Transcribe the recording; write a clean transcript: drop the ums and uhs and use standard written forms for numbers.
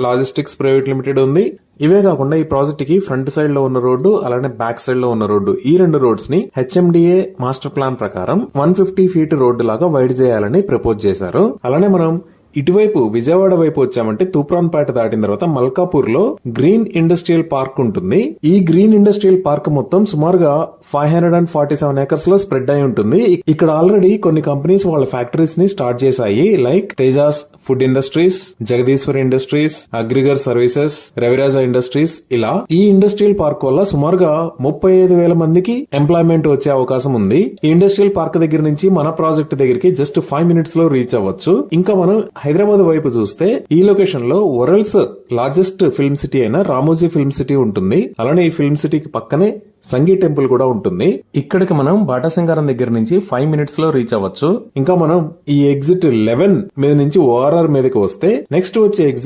Logistics private limited ఉంది. ఇవే కాకుండా ఈ ప్రాజెక్ట్ కి ఫ్రంట్ సైడ్ లో ఉన్న రోడ్డు అలానే బ్యాక్ సైడ్ లో ఉన్న రోడ్డు ఈ రెండు రోడ్స్ ని హెచ్ఎండిఏ మాస్టర్ ప్లాన్ ప్రకారం 150 ఫీట్ రోడ్డు లాగా వైడ్ చేయాలని ప్రపోజ్ చేశారు. అలానే మనం ఇటువైపు విజయవాడ వైపు వచ్చామంటే తూప్రాన్పేట దాటిన తర్వాత మల్కాపూర్ లో గ్రీన్ ఇండస్ట్రియల్ పార్క్ ఉంటుంది. ఈ గ్రీన్ ఇండస్ట్రియల్ పార్క్ మొత్తం సుమారుగా 547 ఏకర్స్ లో స్ప్రెడ్ అయి ఉంటుంది. ఇక్కడ ఆల్రెడీ కొన్ని కంపెనీస్ వాళ్ళ ఫ్యాక్టరీస్ ని స్టార్ట్ చేశాయి. Like Tejas food industries, Jagadishwar industries, అగ్రిగర్ సర్వీసెస్, రవిరాజా ఇండస్ట్రీస్. ఇలా ఈ ఇండస్ట్రియల్ పార్క్ వల్ల సుమారుగా 35,000 మందికి ఎంప్లాయ్మెంట్ వచ్చే అవకాశం ఉంది. ఈ ఇండస్ట్రియల్ పార్క్ దగ్గర నుంచి మన ప్రాజెక్ట్ దగ్గరికి జస్ట్ 5 మినిట్స్ లో రీచ్ అవ్వచ్చు. ఇంకా మనం హైదరాబాద్ వైపు చూస్తే ఈ లొకేషన్ లో వరల్డ్స్ లార్జెస్ట్ ఫిల్మ్ సిటీ అయిన రామోజీ ఫిల్మ్ సిటీ ఉంటుంది. అలానే ఈ ఫిల్మ్ సిటీకి పక్కనే సంగీ టెంపుల్ కూడా ఉంటుంది. ఇక్కడికి మనం బాటాసింగారం దగ్గర నుంచి 5 మినిట్స్ లో రీచ్ అవ్వచ్చు. ఇంకా మనం ఈ ఎగ్జిట్ 11 మీద నుంచి ఓఆర్ఆర్ మీదకి వస్తే నెక్స్ట్ వచ్చే ఎగ్జిట్